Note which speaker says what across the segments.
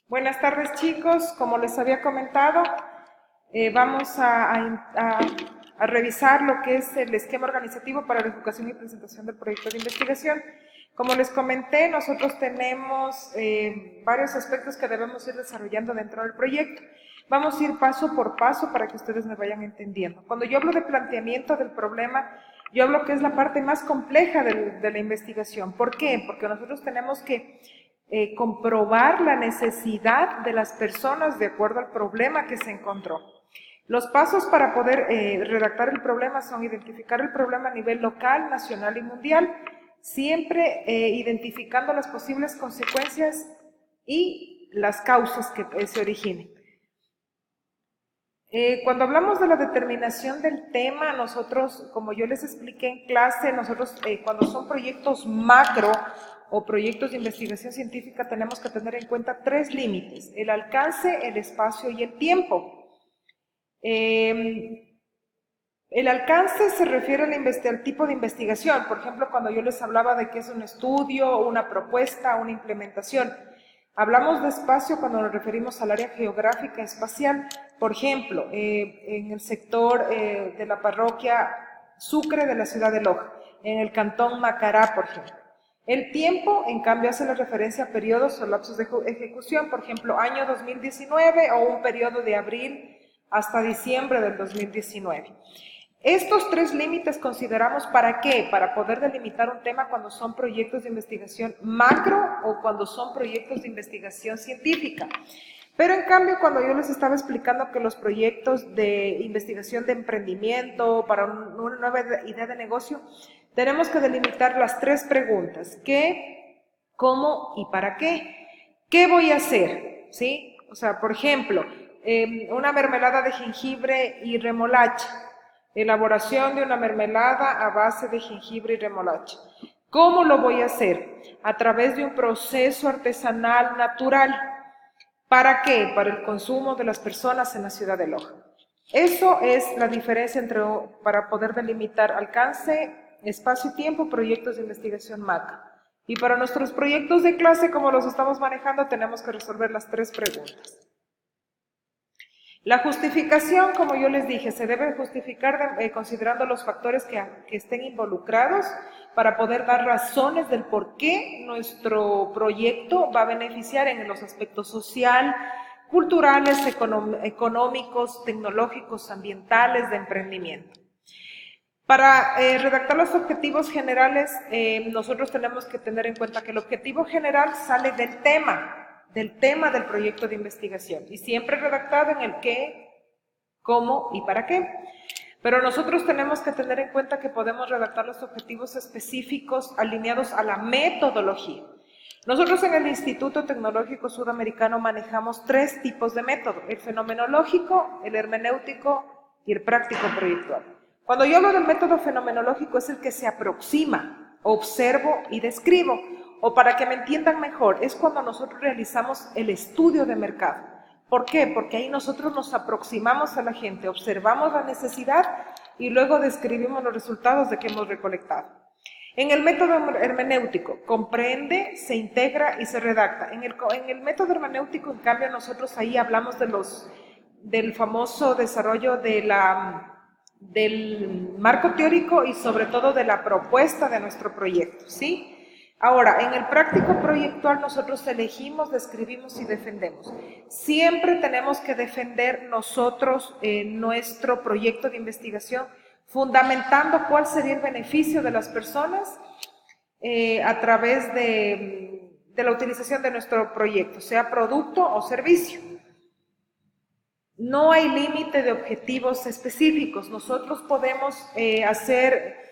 Speaker 1: Buenas tardes, chicos. Como les había comentado, vamos a revisar lo que es el esquema organizativo para la ejecución y presentación del proyecto de investigación. Como les comenté, nosotros tenemos varios aspectos que debemos ir desarrollando dentro del proyecto. Vamos a ir paso por paso para que ustedes me vayan entendiendo. Cuando yo hablo de planteamiento del problema, yo hablo que es la parte más compleja de la investigación. ¿Por qué? Porque nosotros tenemos que comprobar la necesidad de las personas de acuerdo al problema que se encontró. Los pasos para poder redactar el problema son identificar el problema a nivel local, nacional y mundial, siempre identificando las posibles consecuencias y las causas que se originen. Cuando hablamos de la determinación del tema, nosotros, como yo les expliqué en clase, nosotros cuando son proyectos macro o proyectos de investigación científica tenemos que tener en cuenta tres límites: el alcance, el espacio y el tiempo. El alcance se refiere al tipo de investigación. Por ejemplo, cuando yo les hablaba de que es un estudio, una propuesta, una implementación. Hablamos de espacio cuando nos referimos al área geográfica espacial. Por ejemplo, en el sector de la parroquia Sucre de la ciudad de Loja, en el cantón Macará, por ejemplo. El tiempo, en cambio, hace la referencia a periodos o lapsos de ejecución, por ejemplo, año 2019 o un periodo de abril hasta diciembre del 2019. Estos tres límites consideramos ¿para qué? Para poder delimitar un tema cuando son proyectos de investigación macro o cuando son proyectos de investigación científica. Pero en cambio, cuando yo les estaba explicando que los proyectos de investigación de emprendimiento para una nueva idea de negocio, tenemos que delimitar las tres preguntas: ¿qué, cómo y para qué? ¿Qué voy a hacer? ¿Sí? O sea, por ejemplo, una mermelada de jengibre y remolacha. Elaboración de una mermelada a base de jengibre y remolacha. ¿Cómo lo voy a hacer? A través de un proceso artesanal natural. ¿Para qué? Para el consumo de las personas en la ciudad de Loja. Eso es la diferencia para poder delimitar alcance, espacio y tiempo, proyectos de investigación MAC. Y para nuestros proyectos de clase, como los estamos manejando, tenemos que resolver las tres preguntas. La justificación, como yo les dije, se debe justificar considerando los factores que estén involucrados para poder dar razones del por qué nuestro proyecto va a beneficiar en los aspectos social, culturales, económicos, tecnológicos, ambientales, de emprendimiento. Para redactar los objetivos generales, nosotros tenemos que tener en cuenta que el objetivo general sale del tema del proyecto de investigación y siempre redactado en el qué, cómo y para qué. Pero nosotros tenemos que tener en cuenta que podemos redactar los objetivos específicos alineados a la metodología. Nosotros en el Instituto Tecnológico Sudamericano manejamos tres tipos de método: el fenomenológico, el hermenéutico y el práctico proyectual. Cuando yo hablo del método fenomenológico es el que se aproxima, observo y describo. O para que me entiendan mejor, es cuando nosotros realizamos el estudio de mercado. ¿Por qué? Porque ahí nosotros nos aproximamos a la gente, observamos la necesidad y luego describimos los resultados de que hemos recolectado. En el método hermenéutico, comprende, se integra y se redacta. En el método hermenéutico, en cambio, nosotros ahí hablamos del famoso desarrollo del marco teórico y sobre todo de la propuesta de nuestro proyecto, ¿sí? Ahora, en el práctico proyectual nosotros elegimos, describimos y defendemos. Siempre tenemos que defender nosotros nuestro proyecto de investigación, fundamentando cuál sería el beneficio de las personas a través de la utilización de nuestro proyecto, sea producto o servicio. No hay límite de objetivos específicos. Nosotros podemos hacer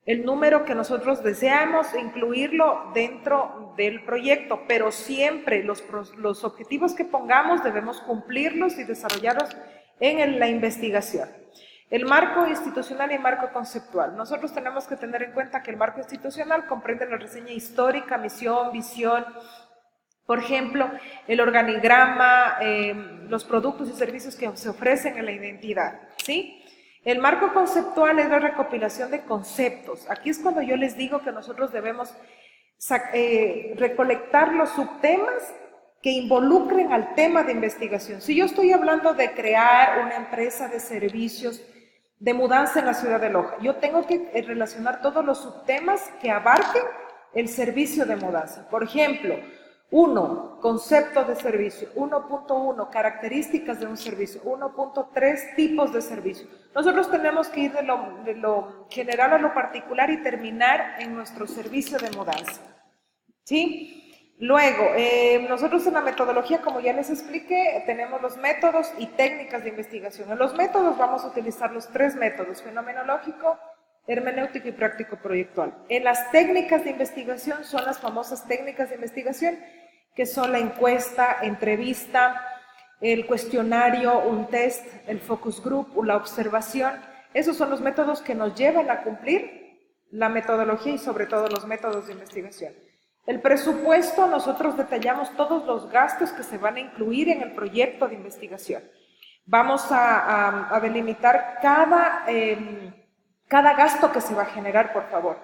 Speaker 1: el número que nosotros deseamos, incluirlo dentro del proyecto, pero siempre los objetivos que pongamos debemos cumplirlos y desarrollarlos en la investigación. El marco institucional y el marco conceptual. Nosotros tenemos que tener en cuenta que el marco institucional comprende la reseña histórica, misión, visión, por ejemplo, el organigrama, los productos y servicios que se ofrecen en la identidad, ¿sí? El marco conceptual es la recopilación de conceptos. Aquí es cuando yo les digo que nosotros debemos recolectar los subtemas que involucren al tema de investigación. Si yo estoy hablando de crear una empresa de servicios de mudanza en la ciudad de Loja, yo tengo que relacionar todos los subtemas que abarquen el servicio de mudanza. Por ejemplo, 1, concepto de servicio. 1.1, características de un servicio. 1.3, tipos de servicio. Nosotros tenemos que ir de lo general a lo particular y terminar en nuestro servicio de mudanza. ¿Sí? Luego, nosotros en la metodología, como ya les expliqué, tenemos los métodos y técnicas de investigación. En los métodos vamos a utilizar los 3 métodos: fenomenológico, hermenéutico y práctico proyectual. En las técnicas de investigación son las famosas técnicas de investigación, que son la encuesta, entrevista, el cuestionario, un test, el focus group o la observación. Esos son los métodos que nos llevan a cumplir la metodología y sobre todo los métodos de investigación. El presupuesto, nosotros detallamos todos los gastos que se van a incluir en el proyecto de investigación. Vamos a delimitar cada gasto que se va a generar, por favor.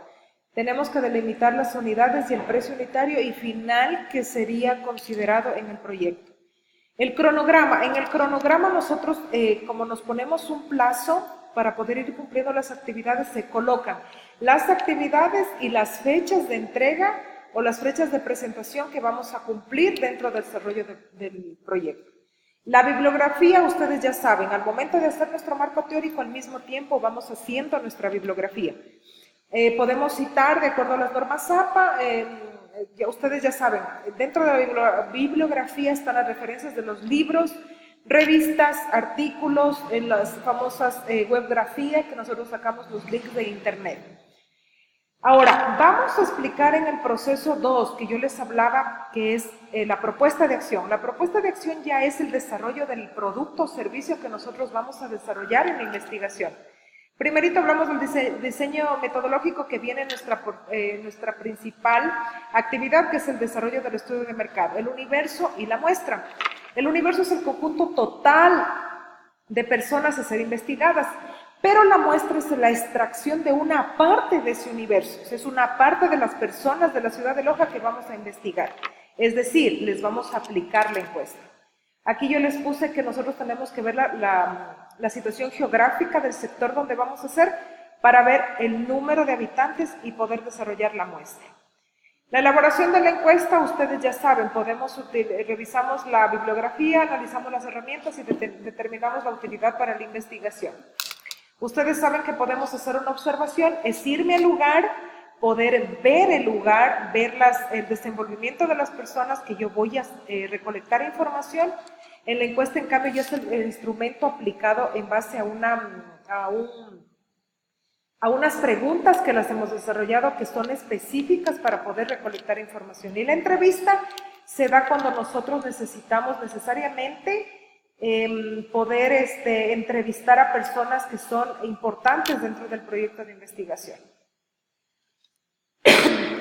Speaker 1: Tenemos que delimitar las unidades y el precio unitario y final que sería considerado en el proyecto. El cronograma. En el cronograma nosotros, como nos ponemos un plazo para poder ir cumpliendo las actividades, se colocan las actividades y las fechas de entrega o las fechas de presentación que vamos a cumplir dentro del desarrollo del proyecto. La bibliografía, ustedes ya saben, al momento de hacer nuestro marco teórico, al mismo tiempo vamos haciendo nuestra bibliografía. Podemos citar de acuerdo a las normas APA, ustedes ya saben, dentro de la bibliografía están las referencias de los libros, revistas, artículos, en las famosas webgrafía que nosotros sacamos los links de internet. Ahora, vamos a explicar en el proceso 2 que yo les hablaba, que es la propuesta de acción. La propuesta de acción ya es el desarrollo del producto o servicio que nosotros vamos a desarrollar en la investigación. Primerito hablamos del diseño metodológico, que viene nuestra principal actividad, que es el desarrollo del estudio de mercado, el universo y la muestra. El universo es el conjunto total de personas a ser investigadas, pero la muestra es la extracción de una parte de ese universo, es una parte de las personas de la ciudad de Loja que vamos a investigar, es decir, les vamos a aplicar la encuesta. Aquí yo les puse que nosotros tenemos que ver la situación geográfica del sector donde vamos a hacer para ver el número de habitantes y poder desarrollar la muestra. La elaboración de la encuesta, ustedes ya saben, revisamos la bibliografía, analizamos las herramientas y determinamos la utilidad para la investigación. Ustedes saben que podemos hacer una observación, es irme al lugar, poder ver el lugar, ver el desenvolvimiento de las personas que yo voy a recolectar información. En la encuesta, en cambio, ya es el instrumento aplicado en base a unas preguntas que las hemos desarrollado que son específicas para poder recolectar información. Y la entrevista se da cuando nosotros necesitamos necesariamente poder entrevistar a personas que son importantes dentro del proyecto de investigación.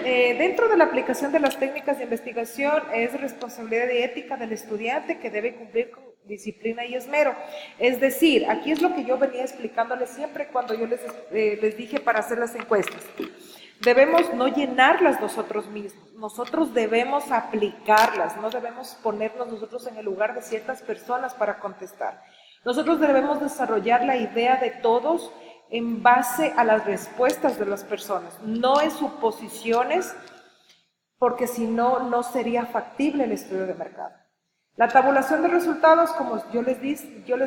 Speaker 1: Dentro de la aplicación de las técnicas de investigación es responsabilidad y ética del estudiante, que debe cumplir con disciplina y esmero. Es decir, aquí es lo que yo venía explicándoles siempre cuando yo les dije para hacer las encuestas. Debemos no llenarlas nosotros mismos, nosotros debemos aplicarlas, no debemos ponernos nosotros en el lugar de ciertas personas para contestar. Nosotros debemos desarrollar la idea de todos en base a las respuestas de las personas, no en suposiciones, porque si no, no sería factible el estudio de mercado. La tabulación de resultados, como yo les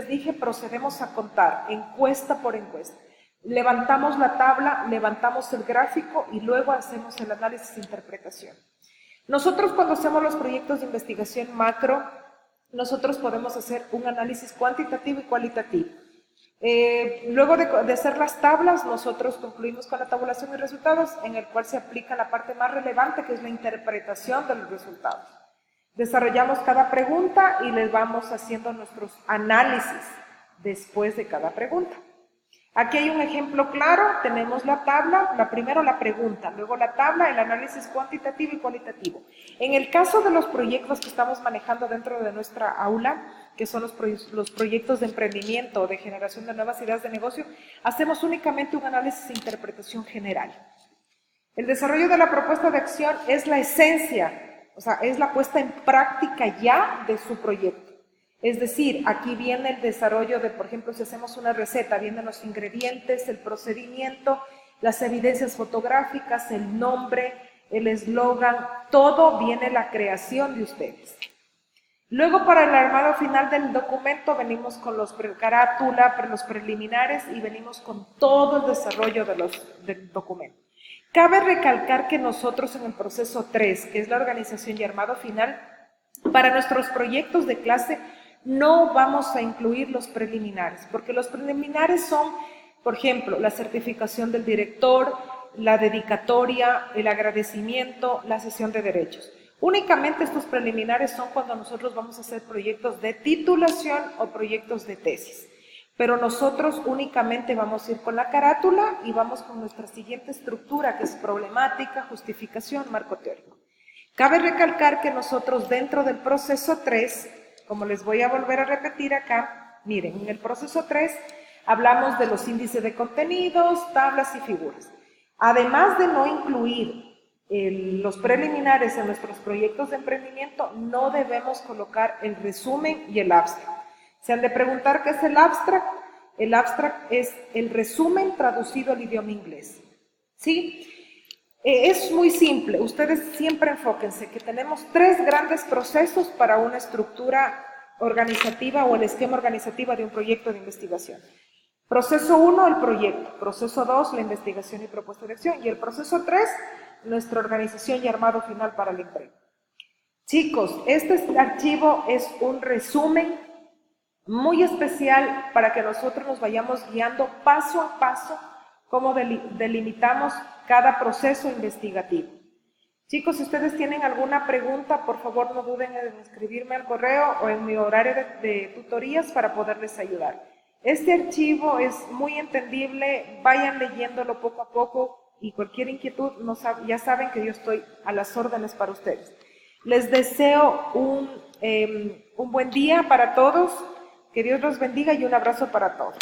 Speaker 1: dije, procedemos a contar encuesta por encuesta. Levantamos la tabla, levantamos el gráfico y luego hacemos el análisis e interpretación. Nosotros, cuando hacemos los proyectos de investigación macro, nosotros podemos hacer un análisis cuantitativo y cualitativo. Luego de hacer las tablas, nosotros concluimos con la tabulación de resultados, en el cual se aplica la parte más relevante, que es la interpretación de los resultados. Desarrollamos cada pregunta y les vamos haciendo nuestros análisis después de cada pregunta. Aquí hay un ejemplo claro, tenemos la tabla, primero la pregunta, luego la tabla, el análisis cuantitativo y cualitativo. En el caso de los proyectos que estamos manejando dentro de nuestra aula, que son los proyectos de emprendimiento o de generación de nuevas ideas de negocio, hacemos únicamente un análisis e interpretación general. El desarrollo de la propuesta de acción es la esencia, o O sea, es la puesta en práctica ya de su proyecto. Es decir, aquí viene el desarrollo de, por ejemplo, si hacemos una receta, vienen los ingredientes, el procedimiento, las evidencias fotográficas, el nombre, el eslogan, todo viene la creación de ustedes. Luego, para el armado final del documento, venimos con los carátula, los preliminares y venimos con todo el desarrollo del documento. Cabe recalcar que nosotros en el proceso 3, que es la organización y armado final, para nuestros proyectos de clase no vamos a incluir los preliminares, porque los preliminares son, por ejemplo, la certificación del director, la dedicatoria, el agradecimiento, la cesión de derechos. Únicamente estos preliminares son cuando nosotros vamos a hacer proyectos de titulación o proyectos de tesis. Pero nosotros únicamente vamos a ir con la carátula y vamos con nuestra siguiente estructura, que es problemática, justificación, marco teórico. Cabe recalcar que nosotros dentro del proceso 3, como les voy a volver a repetir acá, miren, en el proceso 3 hablamos de los índices de contenidos, tablas y figuras. Además de no incluir los preliminares en nuestros proyectos de emprendimiento, no debemos colocar el resumen y el abstract. Se han de preguntar qué es el abstract. El abstract es el resumen traducido al idioma inglés. ¿Sí? Es muy simple. Ustedes siempre enfóquense que tenemos 3 grandes procesos para una estructura organizativa o el esquema organizativo de un proyecto de investigación. Proceso 1, el proyecto. Proceso 2, la investigación y propuesta de acción. Y el proceso 3, nuestra organización y armado final para el empleo. Chicos, este archivo es un resumen muy especial para que nosotros nos vayamos guiando paso a paso cómo delimitamos cada proceso investigativo. Chicos, si ustedes tienen alguna pregunta, por favor no duden en escribirme al correo o en mi horario de tutorías para poderles ayudar. Este archivo es muy entendible, vayan leyéndolo poco a poco y cualquier inquietud, ya saben que yo estoy a las órdenes para ustedes. Les deseo un buen día para todos, que Dios los bendiga y un abrazo para todos.